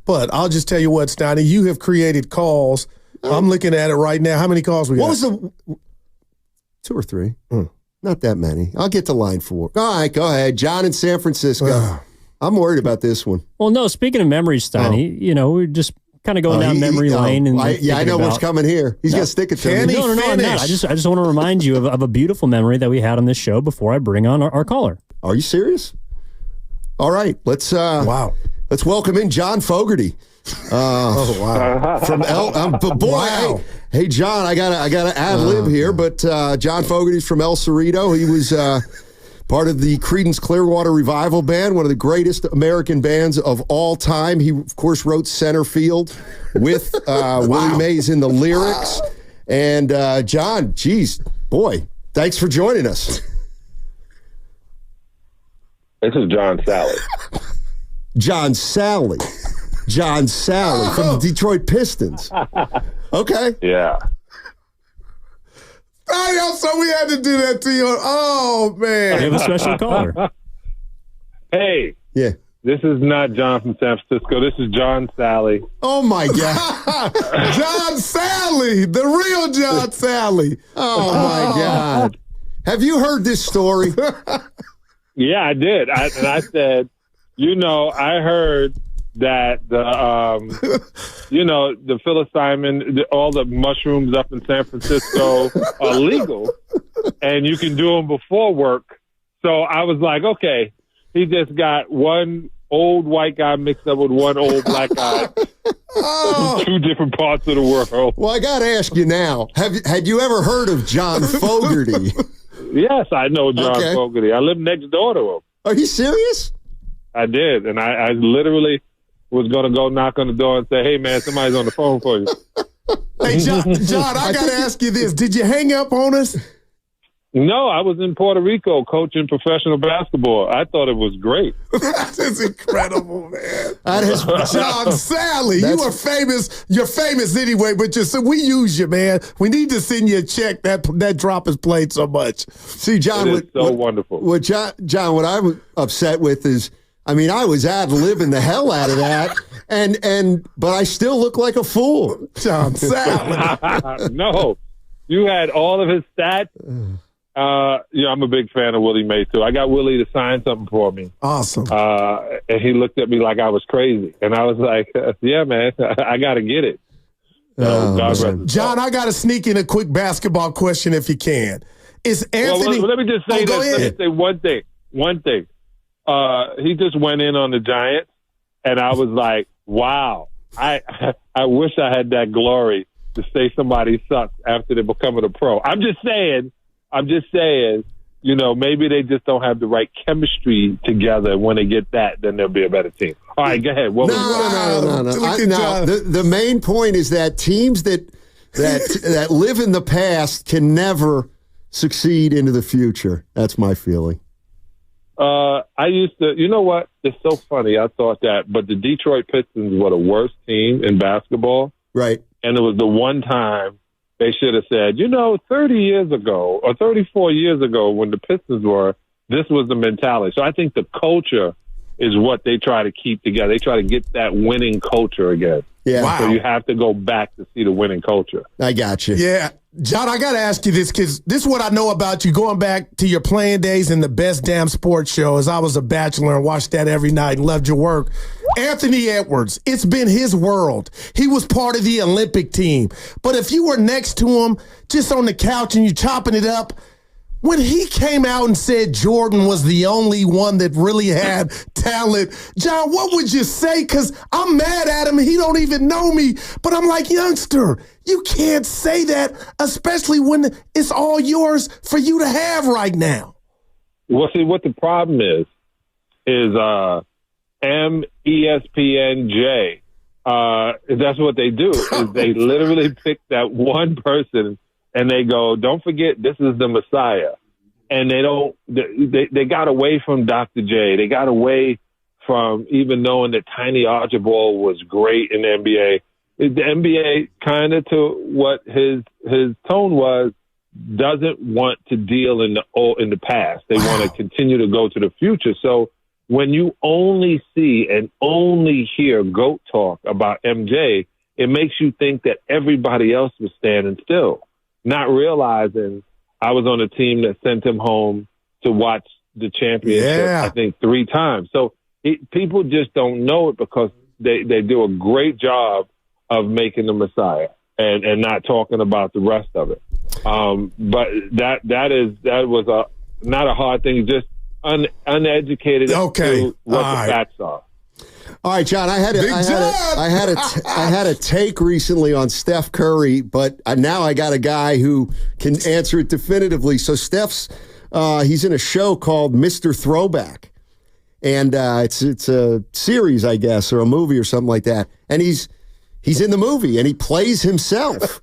But I'll just tell you what, Steiny, you have created calls. I'm looking at it right now. How many calls we got? What was the 2 or 3? Not that many. I'll get to line 4. All right, go ahead. John in San Francisco. I'm worried about this one. Well, no, speaking of memories, Steiny, we're just kind of going down memory lane. And I know what's coming here. He's going to stick it to me. No, I'm not. I just want to remind you of a beautiful memory that we had on this show before I bring on our caller. Are you serious? All right, let's welcome in John Fogerty. Wow. From Wow. Hey, John, I gotta ad lib here, but John Fogerty's from El Cerrito. He was part of the Creedence Clearwater Revival Band, one of the greatest American bands of all time. He, of course, wrote Center Field with Willie Mays in the lyrics. And John, geez, boy, thanks for joining us. This is John Salley. John Salley from the Detroit Pistons. Okay. Yeah. So we had to do that to you. Oh, man. We have a special caller. Hey. Yeah. This is not John from San Francisco. This is John Salley. Oh, my God. John Salley, the real John Salley. Oh, my God. Have you heard this story? Yeah, I did. I said, I heard that the psilocybin, all the mushrooms up in San Francisco are legal, and you can do them before work. So I was like, okay, he just got one old white guy mixed up with one old black guy from 2 different parts of the world. Well, I got to ask you now, had you ever heard of John Fogerty? Yes, I know John Fogerty. I live next door to him. Are you serious? I did, and I literally was going to go knock on the door and say, hey, man, somebody's on the phone for you. Hey, John, I got to ask you this. Did you hang up on us? No, I was in Puerto Rico coaching professional basketball. I thought it was great. That is incredible, man. That is John Salley. You are famous. You're famous anyway, but we use you, man. We need to send you a check. That drop has played so much. See, John, wonderful. What John, what I'm upset with is, I was ad-libbing the hell out of that, but I still look like a fool. John Salley. No, you had all of his stats. I'm a big fan of Willie Mays, too. I got Willie to sign something for me. Awesome. And he looked at me like I was crazy. And I was like, yeah, man, I got to get it. John, I got to sneak in a quick basketball question if you can. Is Anthony... Well, let me just say this. Let me say one thing. He just went in on the Giants, and I was like, wow, I wish I had that glory to say somebody sucks after they're becoming a pro. I'm just saying, maybe they just don't have the right chemistry together. When they get that, then they'll be a better team. All right, go ahead. No. The main point is that teams that live in the past can never succeed into the future. That's my feeling. I used to, you know what? It's so funny. I thought that, but the Detroit Pistons were the worst team in basketball. Right. And it was the one time they should have said, 30 years ago or 34 years ago when the Pistons were, this was the mentality. So I think the culture is what they try to keep together. They try to get that winning culture again. Yeah. Wow. So you have to go back to see the winning culture. I got you. Yeah. John, I got to ask you this because this is what I know about you. Going back to your playing days in the Best Damn Sports Show, as I was a bachelor and watched that every night and loved your work. Anthony Edwards, it's been his world. He was part of the Olympic team. But if you were next to him, just on the couch and you chopping it up, when he came out and said Jordan was the only one that really had talent, John, what would you say? Because I'm mad at him. He don't even know me. But I'm like, youngster, you can't say that, especially when it's all yours for you to have right now. Well, see, what the problem is MESPNJ. That's what they do. Is they literally pick that one person and they go, don't forget, this is the Messiah. And they got away from Dr. J. They got away from even knowing that Tiny Archibald was great in the NBA. The NBA, kind of to what his tone was, doesn't want to deal in the past. They want to continue to go to the future. So when you only see and only hear GOAT talk about MJ, it makes you think that everybody else was standing still, not realizing I was on a team that sent him home to watch the championship, I think 3 times. So people just don't know it because they do a great job of making the Messiah and not talking about the rest of it. But that was not a hard thing, just uneducated to what the facts are. All right, John. I had a take recently on Steph Curry, but now I got a guy who can answer it definitively. So Steph's he's in a show called Mr. Throwback, and it's a series, I guess, or a movie or something like that. And he's in the movie and he plays himself.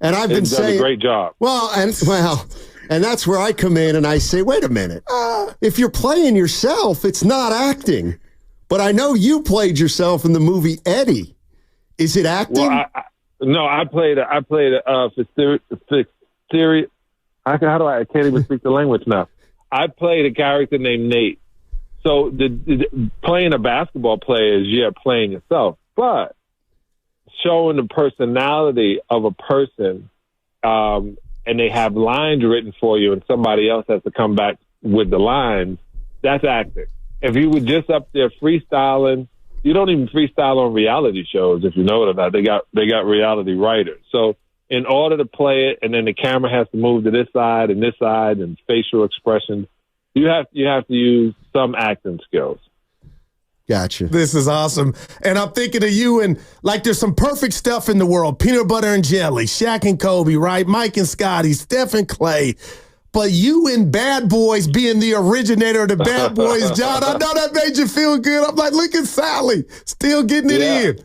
And I've been saying, a great job. And that's where I come in and I say, wait a minute. If you're playing yourself, it's not acting. But I know you played yourself in the movie Eddie. Is it acting? Well, I played for Siri. I can't even speak the language now. I played a character named Nate. So playing a basketball player is playing yourself, but showing the personality of a person, and they have lines written for you, and somebody else has to come back with the lines. That's acting. If you were just up there freestyling, you don't even freestyle on reality shows, if you know it or not. They got reality writers. So in order to play it, and then the camera has to move to this side and facial expressions, you have to use some acting skills. Gotcha. This is awesome. And I'm thinking of you, and like there's some perfect stuff in the world. Peanut butter and jelly, Shaq and Kobe, right? Mike and Scotty, Steph and Clay. But you in Bad Boys being the originator of the Bad Boys, John, I know that made you feel good. I'm like, look at Salley, still getting it in.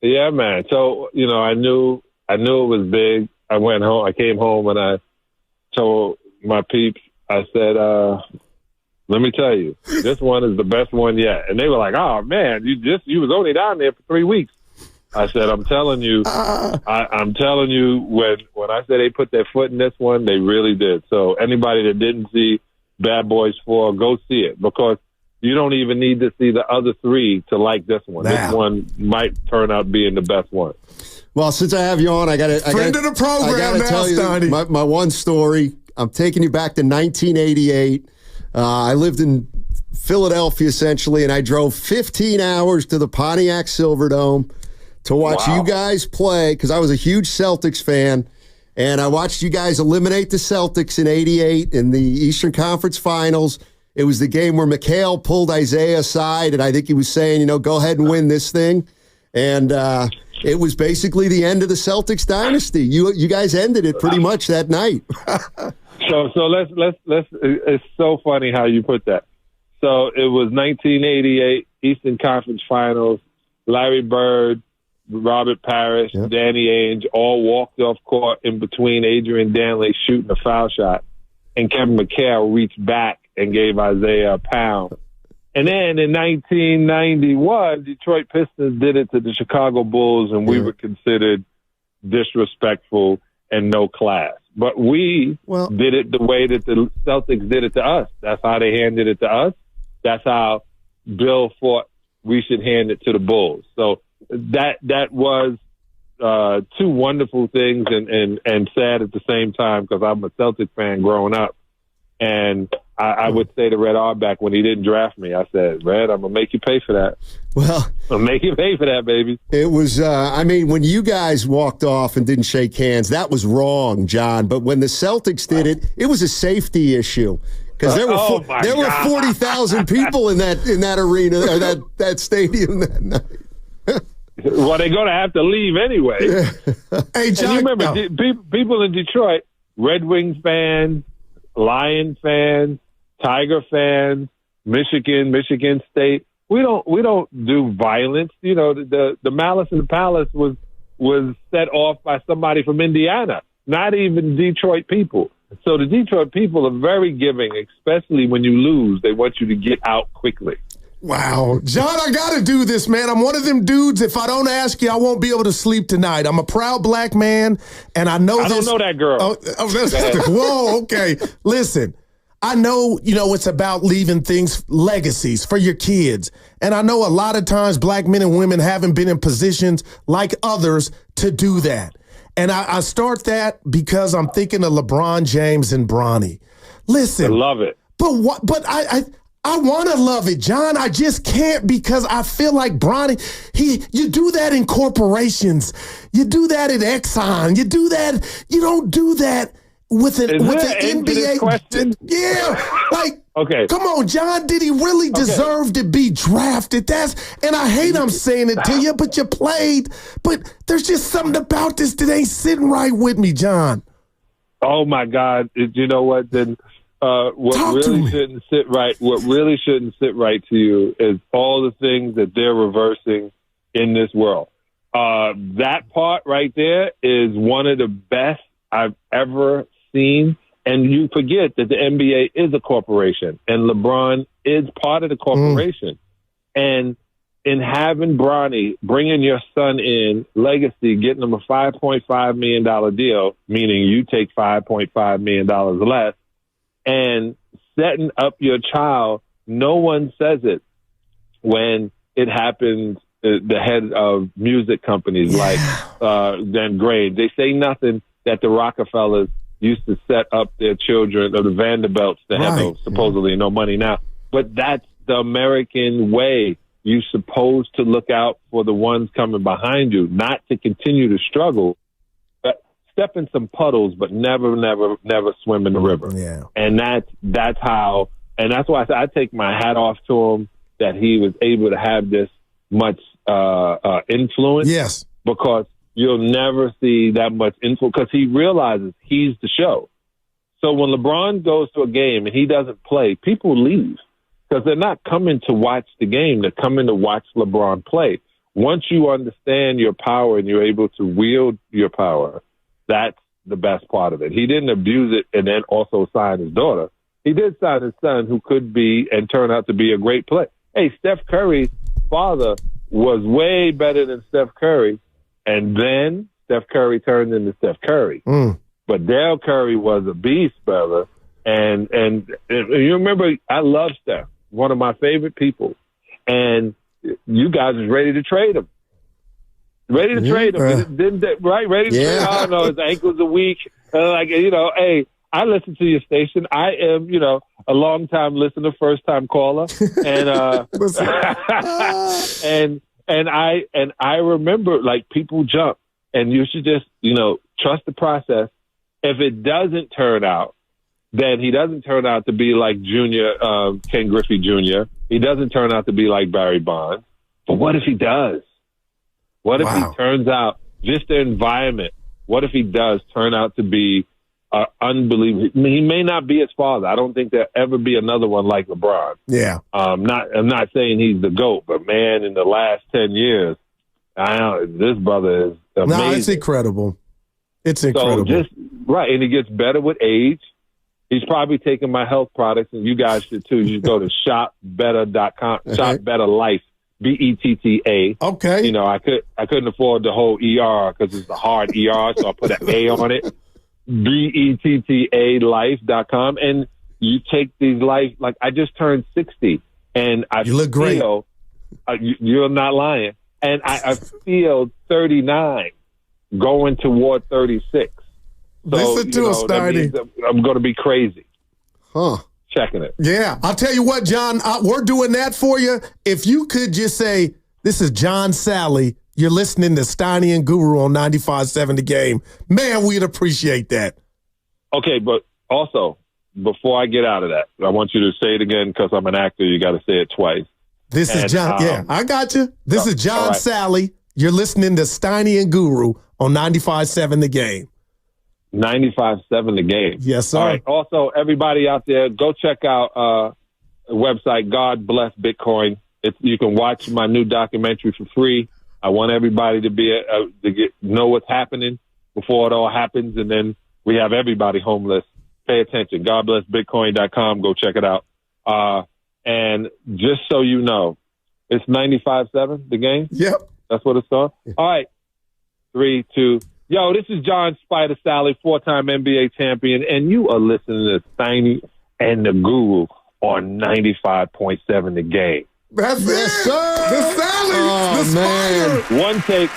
Yeah, man. So, I knew it was big. I went home. I came home and I told my peeps, I said, let me tell you, this one is the best one yet. And they were like, oh, man, you was only down there for 3 weeks. I said, I'm telling you, I'm telling you, when I said they put their foot in this one, they really did. So anybody that didn't see Bad Boys 4, go see it, because you don't even need to see the other 3 to like this one. This one might turn out being the best one. Well, since I have you on, I got to tell you my one story. I'm taking you back to 1988. I lived in Philadelphia, essentially, and I drove 15 hours to the Pontiac Silverdome to watch you guys play, because I was a huge Celtics fan, and I watched you guys eliminate the Celtics in '88 in the Eastern Conference Finals. It was the game where McHale pulled Isaiah aside, and I think he was saying, go ahead and win this thing. And it was basically the end of the Celtics dynasty. You guys ended it pretty much that night. So let's. It's so funny how you put that. So it was 1988 Eastern Conference Finals. Larry Bird, Robert Parrish, Danny Ainge all walked off court in between Adrian Danley shooting a foul shot, and Kevin McHale reached back and gave Isaiah a pound. And then in 1991, Detroit Pistons did it to the Chicago Bulls, and we were considered disrespectful and no class. But we did it the way that the Celtics did it to us. That's how they handed it to us. That's how Bill thought we should hand it to the Bulls. So that was 2 wonderful things and sad at the same time, because I'm a Celtic fan growing up. And I would say to Red Auerbach when he didn't draft me, I said, Red, I'm going to make you pay for that. Well, I'll make you pay for that, baby. It was, when you guys walked off and didn't shake hands, that was wrong, John. But when the Celtics did it, it was a safety issue. Because there were 40,000 people in that arena, or that stadium that night. Well, they're going to have to leave anyway. Hey, John, and you remember, people in Detroit, Red Wings fans, Lion fans, Tiger fans, Michigan State. We don't do violence. The Malice in the Palace was set off by somebody from Indiana, not even Detroit people. So the Detroit people are very giving, especially when you lose. They want you to get out quickly. Wow. John, I got to do this, man. I'm one of them dudes, if I don't ask you, I won't be able to sleep tonight. I'm a proud black man, and I know I don't know that girl. Whoa, okay. Listen, I know, it's about leaving legacies for your kids. And I know a lot of times black men and women haven't been in positions like others to do that. And I start that because I'm thinking of LeBron James and Bronny. Listen. I love it. But I want to love it, John. I just can't because I feel like Bronny, you do that in corporations. You do that at Exxon. You don't do that with an NBA question. Yeah. Like, okay. Come on, John. Did he really deserve to be drafted? And I hate I'm saying it to you, but you played. But there's just something about this that ain't sitting right with me, John. Oh my God. You know what? Then what really shouldn't sit right to you is all the things that they're reversing in this world. That part right there is one of the best I've ever seen. And you forget that the NBA is a corporation and LeBron is part of the corporation. And in having Bronny, bringing your son in, legacy, getting him a $5.5 million deal, meaning you take $5.5 million less, and setting up your child, no one says it when it happens. The head of music companies like Dan Gray, they say nothing that the Rockefellers used to set up their children, or the Vanderbilts that have supposedly no money now. But that's the American way. You're supposed to look out for the ones coming behind you, not to continue to struggle, but step in some puddles, but never swim in the river. Yeah. And that's how, and that's why I take my hat off to him that he was able to have this much influence. Yes. Because you'll never see that much influence because he realizes he's the show. So when LeBron goes to a game and he doesn't play, people leave because they're not coming to watch the game. They're coming to watch LeBron play. Once you understand your power and you're able to wield your power, that's the best part of it. He didn't abuse it and then also sign his daughter. He did sign his son, who could be and turn out to be a great player. Hey, Steph Curry's father was way better than Steph Curry. And then Steph Curry turned into Steph Curry. But Dale Curry was a beast, brother. And you remember, I love Steph, one of my favorite people. And you guys was ready to trade him. Ready to trade him. Ready to trade him. Oh, no, his ankles are weak. Hey, I listen to your station. I am, a long-time listener, first-time caller. And And I remember, like, people jump, and you should just, trust the process. If it doesn't turn out, then he doesn't turn out to be like Ken Griffey Jr. He doesn't turn out to be like Barry Bonds. But what if he does? What if he turns out, just the environment, what if he does turn out to be unbelievable? He may not be his father. I don't think there'll ever be another one like LeBron. Yeah. I'm not saying he's the GOAT, but man, in the last 10 years, this brother is amazing. No, it's incredible. It's incredible. So and he gets better with age. He's probably taking my health products, and you guys should too. You go to shopbetter.com, Shop Better Life, BETTA. Okay. I couldn't afford the whole ER because it's the hard ER, so I put an A on it. BETTA life.com. And you take these life, like I just turned 60 and you look great. You're not lying. And I feel 39 going toward 36. So, listen to us, Steiny. I'm going to be crazy. Checking it. Yeah. I'll tell you what, John, we're doing that for you. If you could just say, this is John Salley. You're listening to Steiny and Guru on 95.7 The Game. Man, we'd appreciate that. Okay, but also, before I get out of that, I want you to say it again because I'm an actor. You got to say it twice. This is John. I got you. This is John Salley. You're listening to Steiny and Guru on 95.7 The Game. 95.7 The Game. Yes, sir. All right. Also, everybody out there, go check out a website, God Bless Bitcoin. You can watch my new documentary for free. I want everybody to know what's happening before it all happens, and then we have everybody homeless. Pay attention. GodBlessBitcoin.com. Go check it out. And just so you know, it's 95.7 The Game. Yep. That's what it's called. All right. 3, 2. Yo, this is John Spider Salley, 4-time NBA champion, and you are listening to Steiny and the Guru on 95.7 The Game. That's Yes, it. sir. The Salley. Oh, the man. Spire. One take.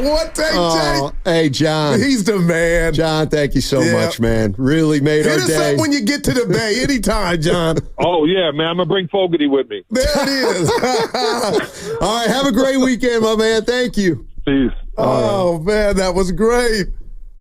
One take, Oh, hey, John. He's the man. John, thank you so Yeah. much, man. Really made Hit our us day. up when you get to the Bay anytime, John. Oh, yeah, man. I'm going to bring Fogerty with me. There it is. All right, have a great weekend, my man. Thank you. Peace. Oh, man, that was great.